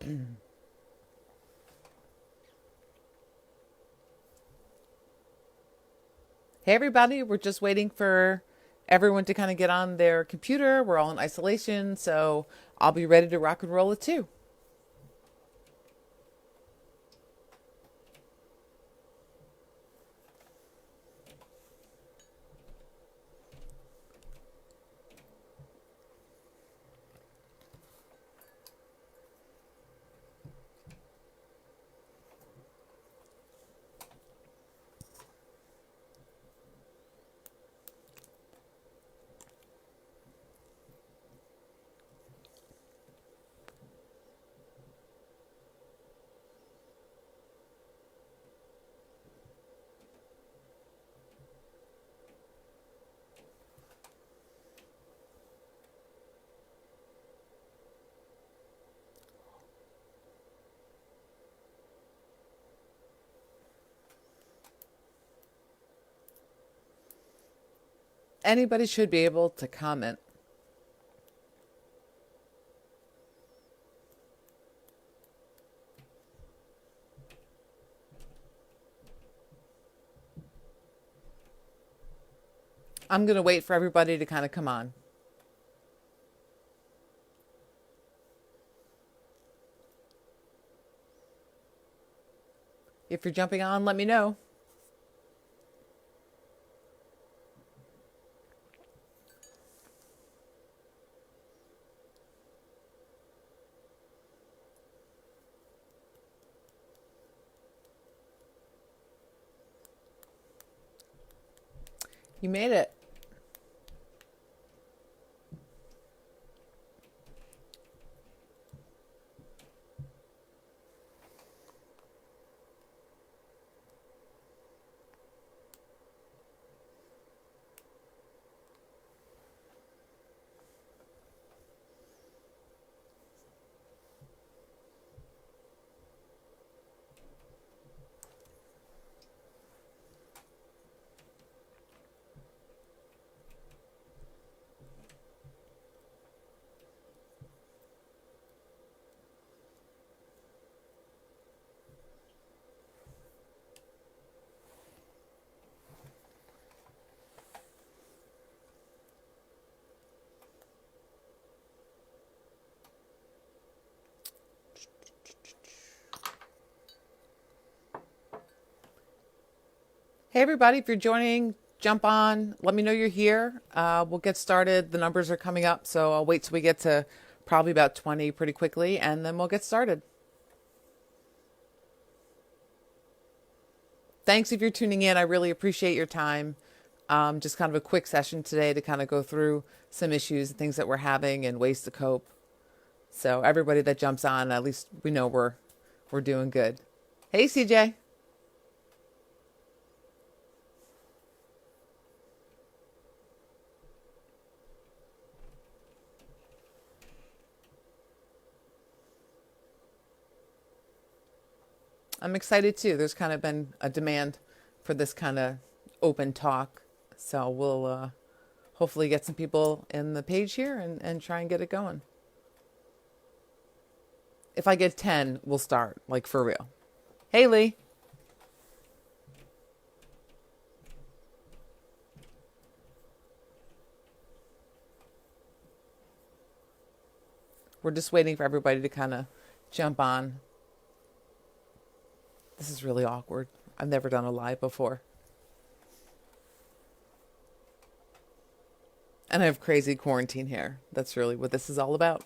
Hey, everybody, we're just waiting for everyone to kind of get on their computer. We're all in isolation, so I'll be ready to rock and roll it too. Anybody should be able to comment. I'm going to wait for everybody to kind of come on. If you're jumping on, let me know. You made it. Hey, everybody, if you're joining, jump on. Let me know you're here. We'll get started. The numbers are coming up, so I'll wait till we get to probably about 20 pretty quickly, and then we'll get started. Thanks if you're tuning in. I really appreciate your time. Just kind of a quick session today to kind of go through some issues and things that we're having and ways to cope. So everybody that jumps on, at least we know we're doing good. Hey, CJ. I'm excited too. There's kind of been a demand for this kind of open talk. So we'll hopefully get some people in the page here and try and get it going. If I get 10, we'll start, like for real. Hey, Lee. We're just waiting for everybody to kind of jump on. This is really awkward. I've never done a live before. And I have crazy quarantine hair. That's really what this is all about.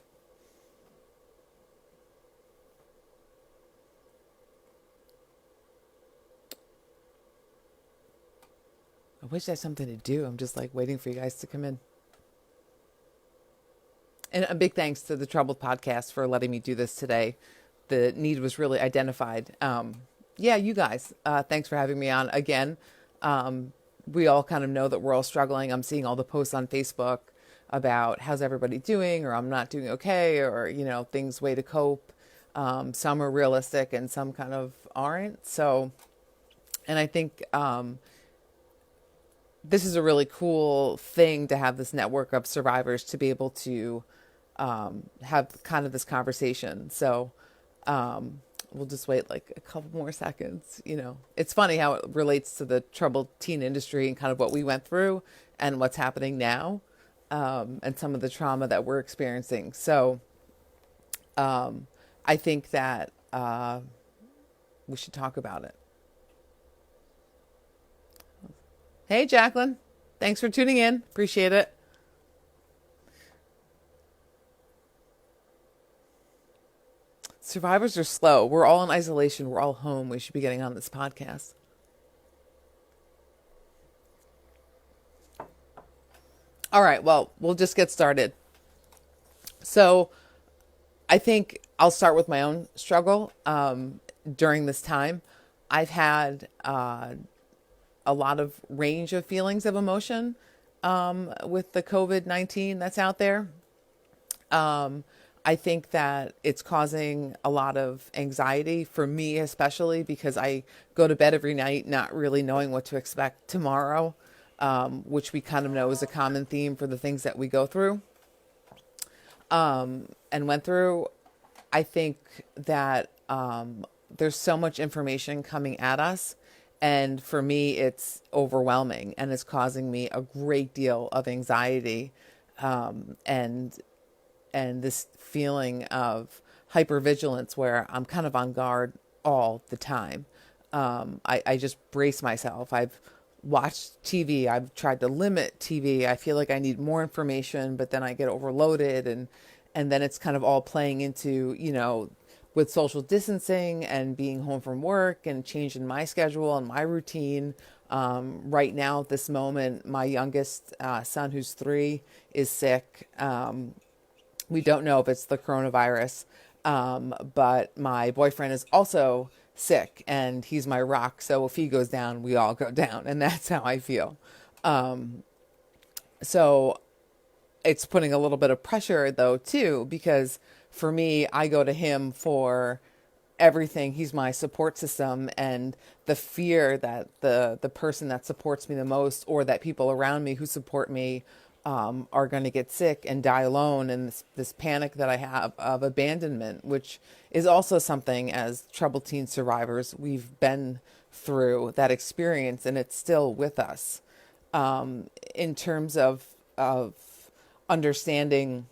I wish I had something to do. I'm just like waiting for you guys to come in. And a big thanks to the Troubled Podcast for letting me do this today. The need was really identified. Yeah, you guys, thanks for having me on again. We all kind of know that we're all struggling. I'm seeing all the posts on Facebook about how's everybody doing, or I'm not doing okay, or, you know, things way to cope. Some are realistic and some kind of aren't. So, and I think this is a really cool thing to have this network of survivors to be able to have kind of this conversation. So We'll just wait like a couple more seconds. It's funny how it relates to the troubled teen industry and kind of what we went through and what's happening now, and some of the trauma that we're experiencing. So I think that we should talk about it. Hey, Jacqueline. Thanks for tuning in. Appreciate it. Survivors are slow. We're all in isolation. We're all home. We should be getting on this podcast. All right. Well, we'll just get started. So I think I'll start with my own struggle during this time. I've had a lot of range of feelings of emotion with the COVID-19 that's out there. I think that it's causing a lot of anxiety for me, especially because I go to bed every night not really knowing what to expect tomorrow, which we kind of know is a common theme for the things that we go through and went through. I think that there's so much information coming at us. And for me, it's overwhelming and it's causing me a great deal of anxiety and this feeling of hypervigilance where I'm kind of on guard all the time. I just brace myself. I've watched TV. I've tried to limit TV. I feel like I need more information, but then I get overloaded and then it's kind of all playing into, with social distancing and being home from work and changing my schedule and my routine. Right now at this moment, my youngest son, who's 3, is sick. We don't know if it's the coronavirus, but my boyfriend is also sick and he's my rock. So if he goes down, we all go down. And that's how I feel. So it's putting a little bit of pressure though, too, because for me, I go to him for everything. He's my support system, and the fear that the person that supports me the most or that people around me who support me are going to get sick and die alone, and this panic that I have of abandonment, which is also something as troubled teen survivors we've been through that experience, and it's still with us. In terms of understanding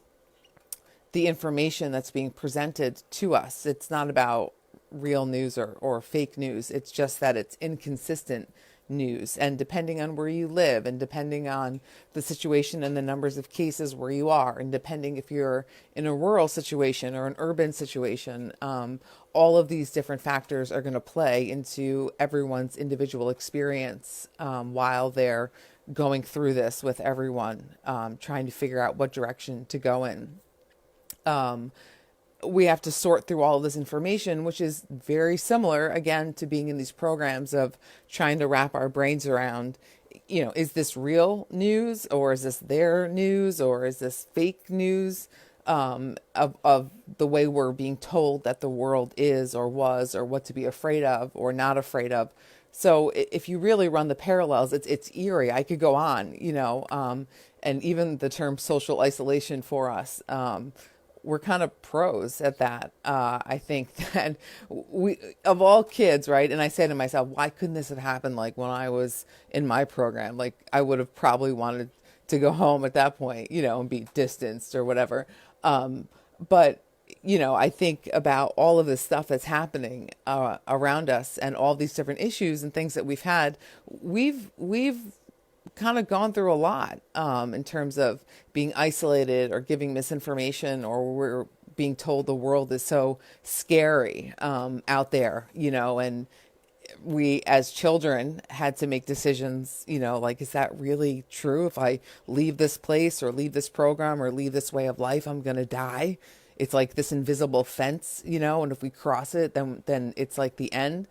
the information that's being presented to us, it's not about real news or fake news. It's just that it's inconsistent news, and depending on where you live and depending on the situation and the numbers of cases where you are, and depending if you're in a rural situation or an urban situation, all of these different factors are going to play into everyone's individual experience while they're going through this with everyone, trying to figure out what direction to go in. We have to sort through all of this information, which is very similar, again, to being in these programs of trying to wrap our brains around, is this real news or is this their news or is this fake news of the way we're being told that the world is or was, or what to be afraid of or not afraid of. So if you really run the parallels, it's eerie. I could go on, and even the term social isolation for us, we're kind of pros at that. I think that we, of all kids, right? And I say to myself, why couldn't this have happened like when I was in my program? Like I would have probably wanted to go home at that point, and be distanced or whatever. But I think about all of this stuff that's happening around us and all these different issues and things that we've had. We've kind of gone through a lot in terms of being isolated or giving misinformation, or we're being told the world is so scary out there, and we as children had to make decisions, like, is that really true? If I leave this place or leave this program or leave this way of life, I'm going to die. It's like this invisible fence, and if we cross it, then it's like the end.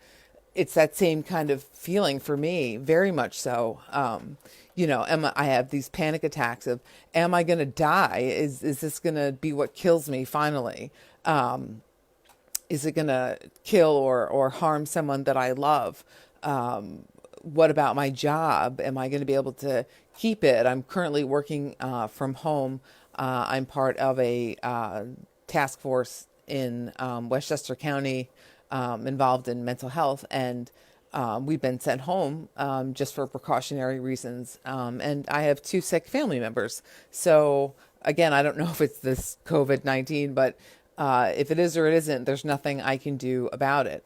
It's that same kind of feeling for me, very much so. I have these panic attacks of, am I going to die? Is this going to be what kills me finally? Is it going to kill or harm someone that I love? What about my job? Am I going to be able to keep it? I'm currently working from home. I'm part of a task force in Westchester County, involved in mental health, and we've been sent home just for precautionary reasons. And I have two sick family members. So again, I don't know if it's this COVID-19, but if it is or it isn't, there's nothing I can do about it.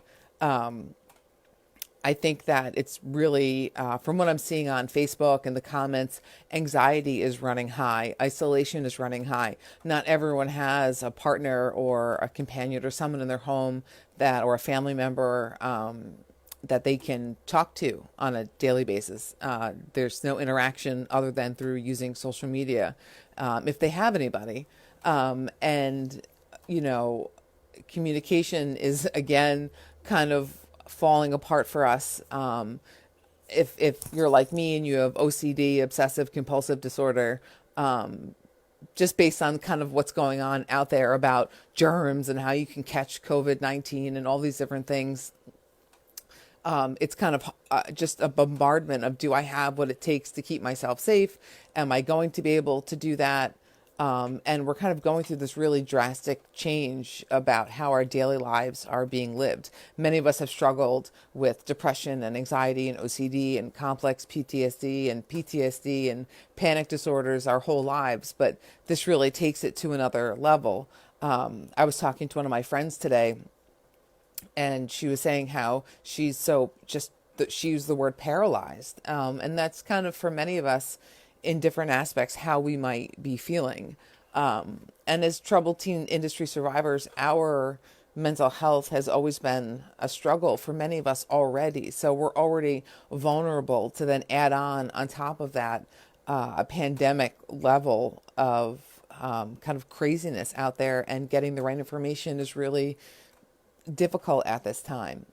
I think that it's really, from what I'm seeing on Facebook and the comments, anxiety is running high. Isolation is running high. Not everyone has a partner or a companion or someone in their home that, or a family member, that they can talk to on a daily basis. There's no interaction other than through using social media, if they have anybody. And, you know, communication is, again, kind of falling apart for us. If you're like me and you have OCD, obsessive compulsive disorder, just based on kind of what's going on out there about germs and how you can catch COVID-19 and all these different things, it's kind of just a bombardment of, do I have what it takes to keep myself safe? Am I going to be able to do that? And we're kind of going through this really drastic change about how our daily lives are being lived. Many of us have struggled with depression and anxiety and OCD and complex PTSD and panic disorders our whole lives, but this really takes it to another level. I was talking to one of my friends today, and she was saying how she's so just, she used the word paralyzed. And that's kind of, for many of us, in different aspects, how we might be feeling. And as troubled teen industry survivors, our mental health has always been a struggle for many of us already. So we're already vulnerable to then add on top of that, a pandemic level of kind of craziness out there, and getting the right information is really difficult at this time.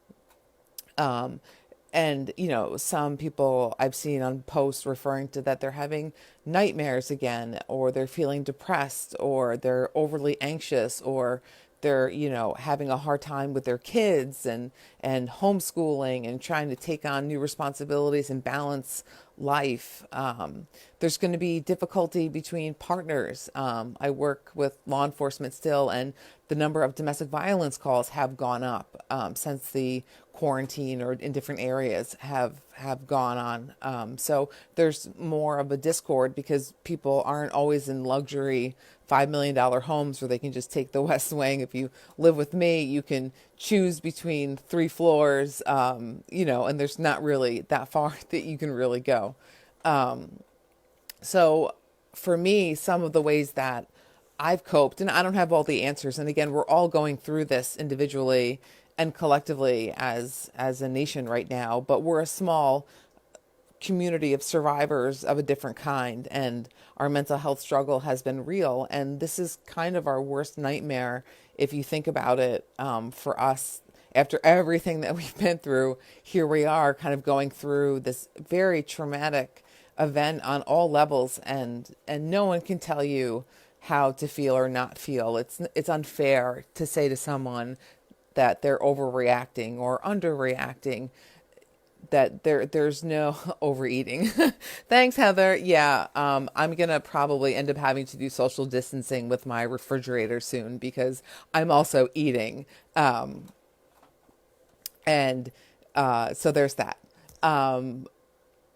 And, you know, some people I've seen on posts referring to that they're having nightmares again, or they're feeling depressed, or they're overly anxious, or they're, you know, having a hard time with their kids and homeschooling and trying to take on new responsibilities and balance life. There's going to be difficulty between partners. I work with law enforcement still, and the number of domestic violence calls have gone up since the quarantine, or in different areas have gone on. So there's more of a discord because people aren't always in luxury $5 million homes where they can just take the West Wing. If you live with me, you can choose between 3 floors, you know, and there's not really that far that you can really go. So for me, some of the ways that I've coped, and I don't have all the answers, and again, we're all going through this individually and collectively as a nation right now, but we're a small community of survivors of a different kind, and our mental health struggle has been real, and this is kind of our worst nightmare if you think about it. For us, after everything that we've been through, here we are kind of going through this very traumatic event on all levels, and no one can tell you how to feel or not feel. It's unfair to say to someone that they're overreacting or underreacting, that there's no overeating. Thanks, Heather. Yeah, I'm going to probably end up having to do social distancing with my refrigerator soon because I'm also eating. And so there's that.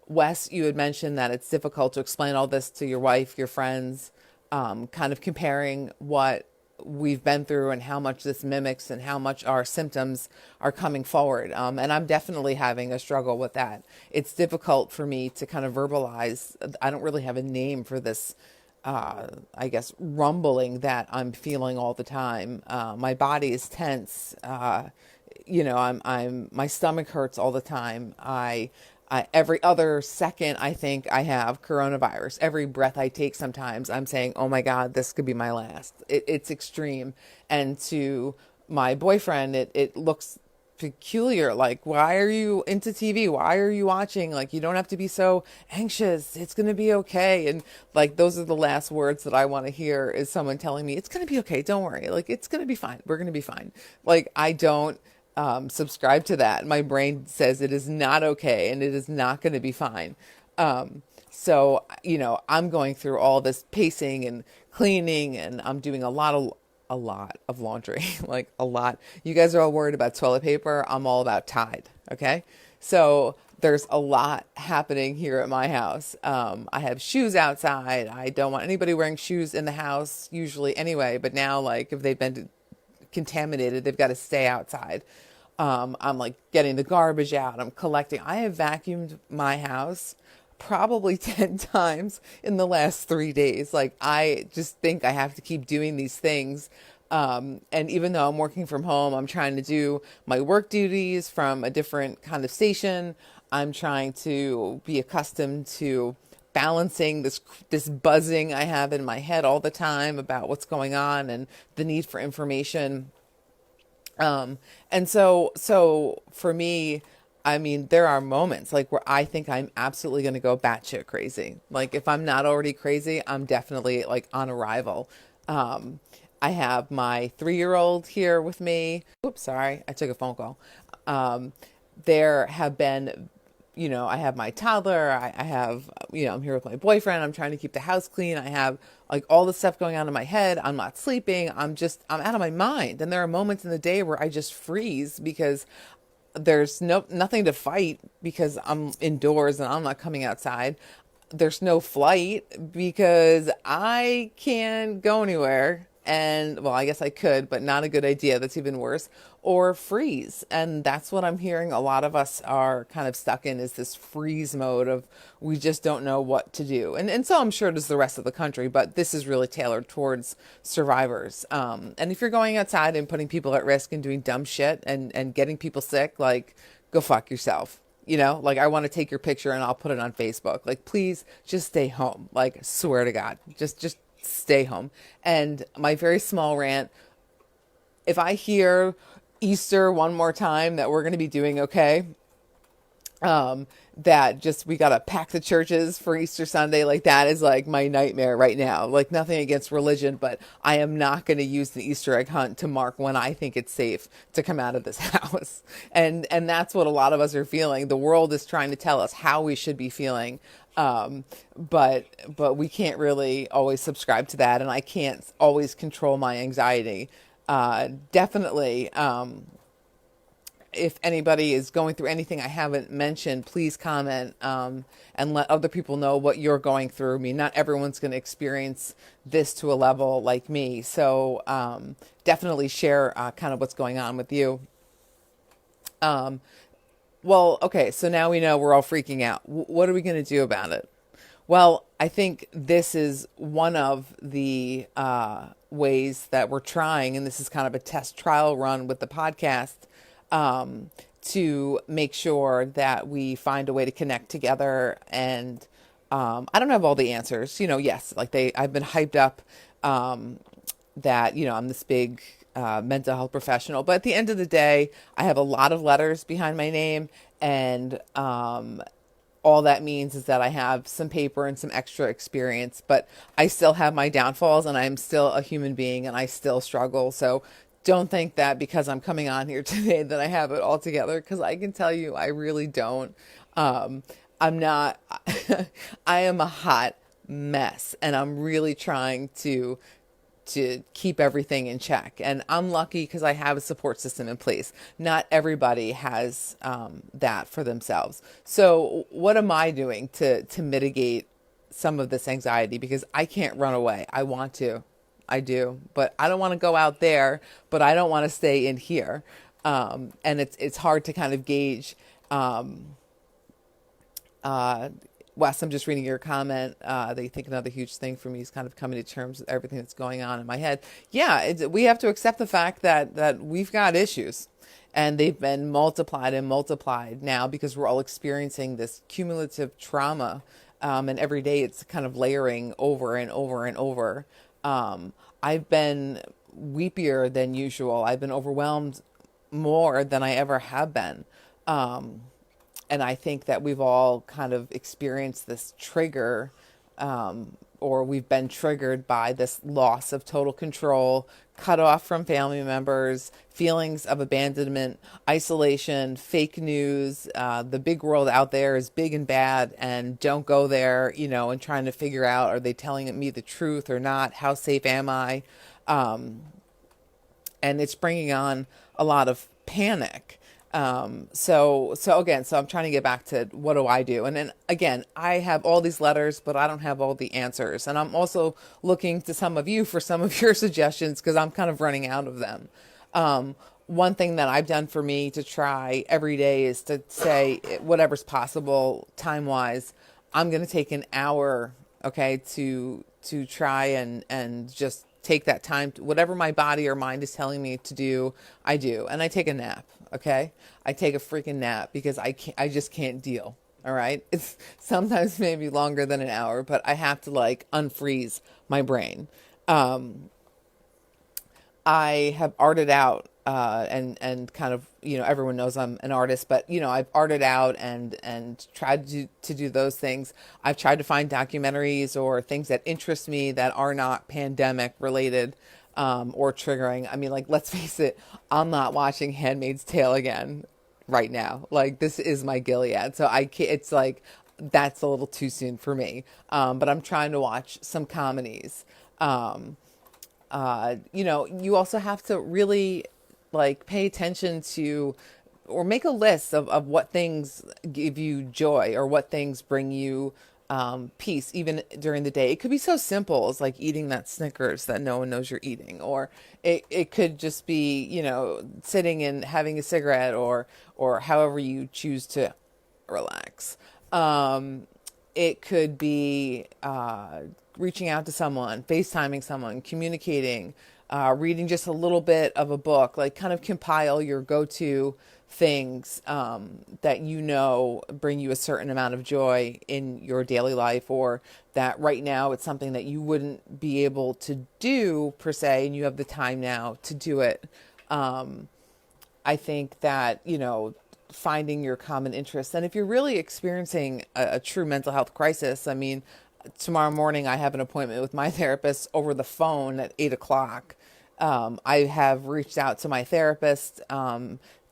Wes, you had mentioned that it's difficult to explain all this to your wife, your friends, kind of comparing what we've been through and how much this mimics and how much our symptoms are coming forward. And I'm definitely having a struggle with that. It's difficult for me to kind of verbalize. I don't really have a name for this, I guess, rumbling that I'm feeling all the time. My body is tense. You know, my stomach hurts all the time. Every other second, I think I have coronavirus. Every breath I take, sometimes I'm saying, oh my God, this could be my last. It's extreme. And to my boyfriend, it looks peculiar. Like, why are you into TV? Why are you watching? Like, you don't have to be so anxious. It's going to be okay. And like, those are the last words that I want to hear, is someone telling me, it's going to be okay. Don't worry. Like, it's going to be fine. We're going to be fine. Like, I don't subscribe to that. My brain says it is not okay and it is not going to be fine. So, you know, I'm going through all this pacing and cleaning, and I'm doing a lot a lot of laundry, like a lot. You guys are all worried about toilet paper. I'm all about Tide. Okay. So there's a lot happening here at my house. I have shoes outside. I don't want anybody wearing shoes in the house usually anyway, but now like if they've been contaminated, they've got to stay outside. I'm like getting the garbage out. I'm collecting. I have vacuumed my house probably 10 times in the last 3 days. Like, I just think I have to keep doing these things. And even though I'm working from home, I'm trying to do my work duties from a different kind of station. I'm trying to be accustomed to balancing this buzzing I have in my head all the time about what's going on and the need for information. And so for me, I mean, there are moments like where I think I'm absolutely going to go batshit crazy. Like if I'm not already crazy, I'm definitely like on arrival. I have my 3-year-old here with me. Oops, sorry, I took a phone call. There have been, I have my toddler. I have, I'm here with my boyfriend. I'm trying to keep the house clean. I have like all the stuff going on in my head. I'm not sleeping. I'm out of my mind. And there are moments in the day where I just freeze because there's nothing to fight because I'm indoors and I'm not coming outside. There's no flight because I can't go anywhere. And well, I guess I could, but not a good idea. That's even worse. Or freeze. And that's what I'm hearing a lot of us are kind of stuck in, is this freeze mode of we just don't know what to do. And so I'm sure it is the rest of the country, but this is really tailored towards survivors. And if you're going outside and putting people at risk and doing dumb shit and getting people sick, like, go fuck yourself. Like, I want to take your picture and I'll put it on Facebook. Like, please just stay home. Like, swear to God, just stay home. And my very small rant, if I hear Easter one more time that we're going to be doing okay, that just, we got to pack the churches for Easter Sunday. Like, that is like my nightmare right now. Like, nothing against religion, but I am not going to use the Easter egg hunt to mark when I think it's safe to come out of this house. And that's what a lot of us are feeling. The world is trying to tell us how we should be feeling. But we can't really always subscribe to that. And I can't always control my anxiety. Definitely, if anybody is going through anything I haven't mentioned, please comment, and let other people know what you're going through. I mean, not everyone's going to experience this to a level like me. So, definitely share, kind of what's going on with you. Well, okay, so now we know we're all freaking out. What are we going to do about it? Well, I think this is one of the ways that we're trying, and this is kind of a test trial run with the podcast, to make sure that we find a way to connect together. And I don't have all the answers. Yes, like I've been hyped up that, I'm this big mental health professional. But at the end of the day, I have a lot of letters behind my name, and all that means is that I have some paper and some extra experience, but I still have my downfalls, and I'm still a human being, and I still struggle. So don't think that because I'm coming on here today that I have it all together, because I can tell you I really don't. I'm not, I am a hot mess, and I'm really trying to keep everything in check. And I'm lucky because I have a support system in place. Not everybody has that for themselves. So what am I doing to mitigate some of this anxiety? Because I can't run away. I want to. I do. But I don't want to go out there, but I don't want to stay in here. And it's hard to kind of gauge. Wes, I'm just reading your comment that you think another huge thing for me is kind of coming to terms with everything that's going on in my head. Yeah, we have to accept the fact that we've got issues, and they've been multiplied and multiplied now because we're all experiencing this cumulative trauma, and every day it's kind of layering over and over and over. I've been weepier than usual. I've been overwhelmed more than I ever have been. And I think that we've all kind of experienced this trigger, or we've been triggered by this loss of total control, cut off from family members, feelings of abandonment, isolation, fake news. The big world out there is big and bad, and don't go there, and trying to figure out, are they telling me the truth or not? How safe am I? and it's bringing on a lot of panic. So I'm trying to get back to what do I do? And then again, I have all these letters, but I don't have all the answers. And I'm also looking to some of you for some of your suggestions because I'm kind of running out of them. One thing that I've done for me to try every day is to say whatever's possible time wise, I'm going to take an hour, okay, to try and just take that time to, whatever my body or mind is telling me to do, I do. And I take a nap, okay? I take a freaking nap because I just can't deal. All right. It's sometimes maybe longer than an hour, but I have to like unfreeze my brain. I have arted out and kind of, everyone knows I'm an artist, but I've arted out and tried to do those things. I've tried to find documentaries or things that interest me that are not pandemic related or triggering. I mean, like, let's face it, I'm not watching Handmaid's Tale again right now. Like, this is my Gilead. So I can't, it's like, that's a little too soon for me. But I'm trying to watch some comedies. You also have to really like pay attention to or make a list of what things give you joy or what things bring you peace even during the day. It could be so simple as like eating that Snickers that no one knows you're eating, or it could just be, sitting and having a cigarette or however you choose to relax. It could be reaching out to someone, FaceTiming someone, communicating, reading just a little bit of a book, like kind of compile your go-to things that bring you a certain amount of joy in your daily life, or that right now it's something that you wouldn't be able to do per se, and you have the time now to do it. I think that, finding your common interests. And if you're really experiencing a true mental health crisis, I mean, tomorrow morning I have an appointment with my therapist over the phone at 8 o'clock. I have reached out to my therapist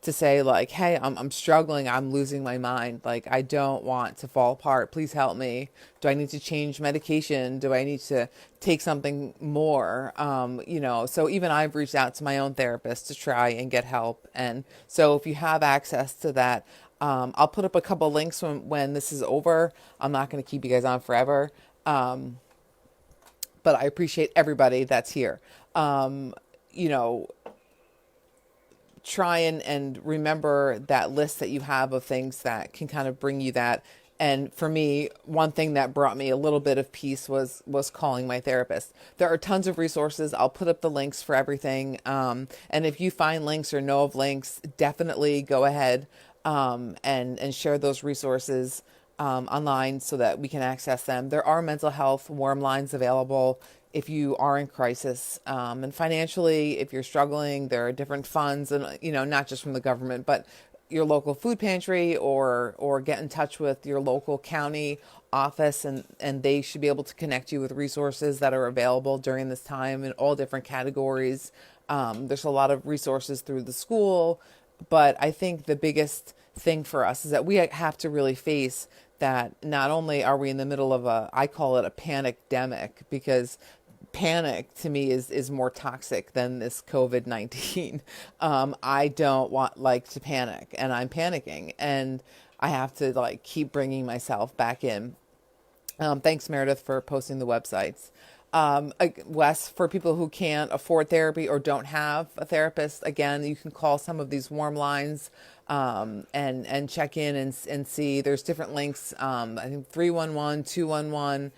to say like, hey, I'm struggling. I'm losing my mind. Like, I don't want to fall apart. Please help me. Do I need to change medication? Do I need to take something more? So even I've reached out to my own therapist to try and get help. And so if you have access to that, I'll put up a couple links when this is over. I'm not going to keep you guys on forever. But I appreciate everybody that's here. Try and remember that list that you have of things that can kind of bring you that. And for me, one thing that brought me a little bit of peace was calling my therapist. There are tons of resources. I'll put up the links for everything. And if you find links or know of links, definitely go ahead and share those resources online so that we can access them. There are mental health warm lines available if you are in crisis, and financially, if you're struggling. There are different funds, and not just from the government, but your local food pantry, or get in touch with your local county office, and they should be able to connect you with resources that are available during this time in all different categories. There's a lot of resources through the school, but I think the biggest thing for us is that we have to really face that not only are we in the middle of I call it a panic-demic, because panic to me is more toxic than this COVID-19. I don't like to panic, and I'm panicking, and I have to like keep bringing myself back in. Thanks, Meredith, for posting the websites. Wes, for people who can't afford therapy or don't have a therapist, again, you can call some of these warm lines and check in and see. There's different links, I think 311, 211,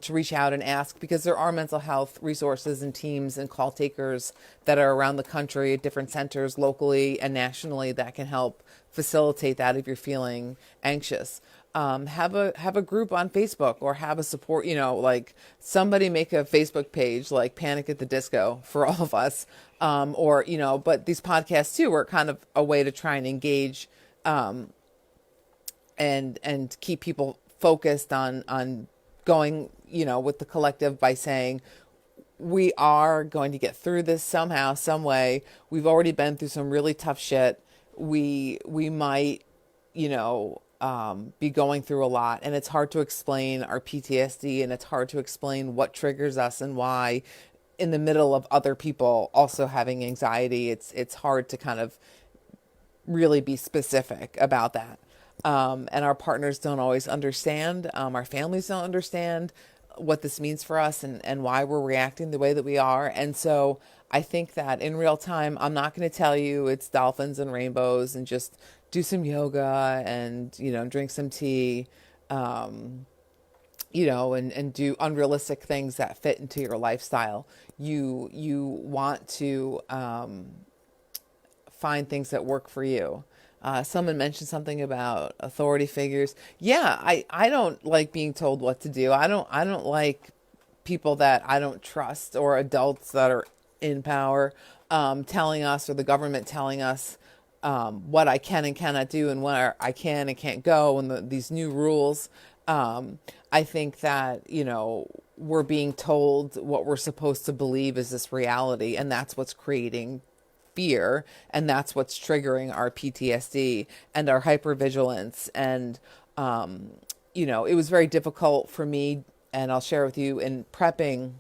to reach out and ask, because there are mental health resources and teams and call takers that are around the country at different centers locally and nationally that can help facilitate that if you're feeling anxious. Have a group on Facebook, or have a support, like somebody make a Facebook page like Panic at the Disco for all of us. But these podcasts too are kind of a way to try and engage, and keep people focused on going, with the collective, by saying, we are going to get through this somehow, some way. We've already been through some really tough shit. We might, be going through a lot, and it's hard to explain our PTSD, and it's hard to explain what triggers us and why. in the middle of other people also having anxiety, it's hard to kind of really be specific about that. And our partners don't always understand. Our families don't understand what this means for us and why we're reacting the way that we are. And so I think that in real time, I'm not going to tell you it's dolphins and rainbows and just do some yoga and, drink some tea, and do unrealistic things that fit into your lifestyle. You want to find things that work for you. Someone mentioned something about authority figures. Yeah, I don't like being told what to do. I don't like people that I don't trust or adults that are in power telling us, or the government telling us what I can and cannot do and where I can and can't go, and these new rules. I think that, we're being told what we're supposed to believe is this reality, and that's what's creating fear, and that's what's triggering our PTSD and our hypervigilance. And it was very difficult for me, and I'll share with you, in prepping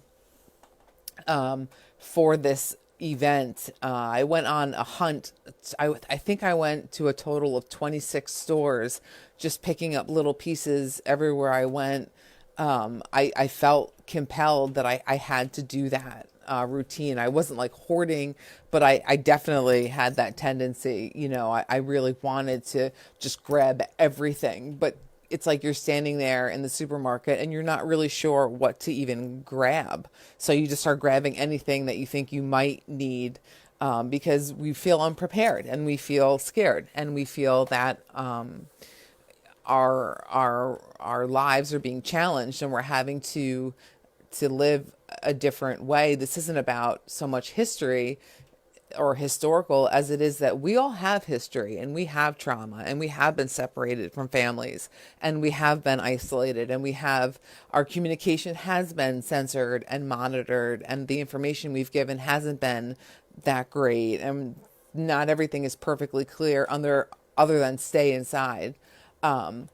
for this event. I went on a hunt. I think I went to a total of 26 stores, just picking up little pieces everywhere I went. I felt compelled that I had to do that routine. I wasn't like hoarding, but I definitely had that tendency. I really wanted to just grab everything, but it's like you're standing there in the supermarket and you're not really sure what to even grab. So you just start grabbing anything that you think you might need, because we feel unprepared and we feel scared and we feel that our lives are being challenged and we're having to live a different way. This isn't about so much history or historical as it is that we all have history and we have trauma and we have been separated from families and we have been isolated and our communication has been censored and monitored, and the information we've given hasn't been that great, and not everything is perfectly clear other than stay inside. There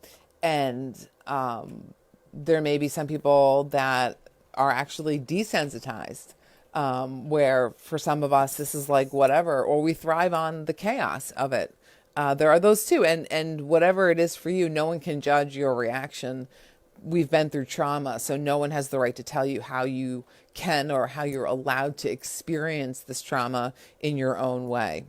may be some people that are actually desensitized, where for some of us, this is like whatever, or we thrive on the chaos of it. There are those too. And whatever it is for you, no one can judge your reaction. We've been through trauma, so no one has the right to tell you how you can or how you're allowed to experience this trauma in your own way.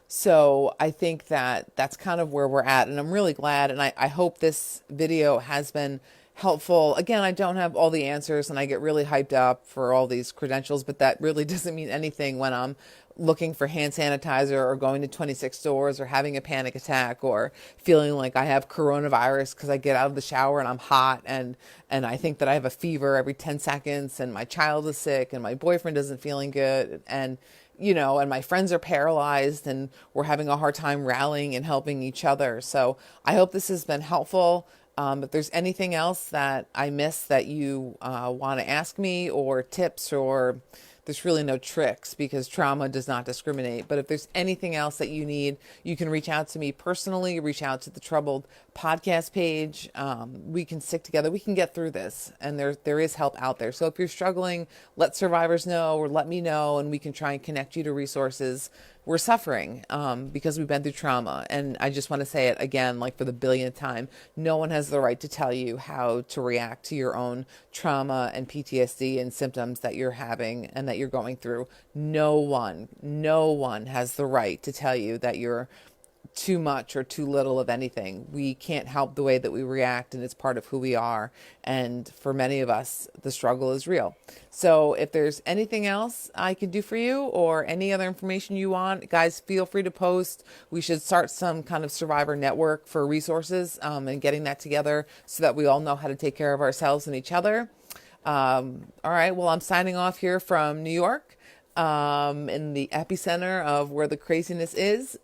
So I think that that's kind of where we're at, and I'm really glad. And I hope this video has been helpful. Again, I don't have all the answers and I get really hyped up for all these credentials, but that really doesn't mean anything when I'm looking for hand sanitizer or going to 26 stores or having a panic attack or feeling like I have coronavirus because I get out of the shower and I'm hot and I think that I have a fever every 10 seconds and my child is sick and my boyfriend isn't feeling good and my friends are paralyzed and we're having a hard time rallying and helping each other. So I hope this has been helpful. If there's anything else that I missed that you want to ask me, or tips, or there's really no tricks because trauma does not discriminate. But if there's anything else that you need, you can reach out to me personally, reach out to the Troubled podcast page. We can stick together. We can get through this. And there is help out there. So if you're struggling, let survivors know or let me know, and we can try and connect you to resources. We're suffering because we've been through trauma. And I just want to say it again, like for the billionth time, no one has the right to tell you how to react to your own trauma and PTSD and symptoms that you're having and that you're going through. No one has the right to tell you that you're too much or too little of anything. We can't help the way that we react, and it's part of who we are. And for many of us, the struggle is real. So if there's anything else I can do for you or any other information you want, guys, feel free to post. We should start some kind of survivor network for resources and getting that together so that we all know how to take care of ourselves and each other. All right. Well, I'm signing off here from New York, in the epicenter of where the craziness is.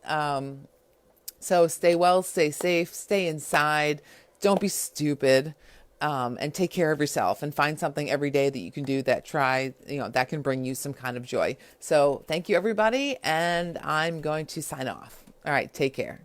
So stay well, stay safe, stay inside, don't be stupid, and take care of yourself and find something every day that you can do that that can bring you some kind of joy. So thank you, everybody. And I'm going to sign off. All right. Take care.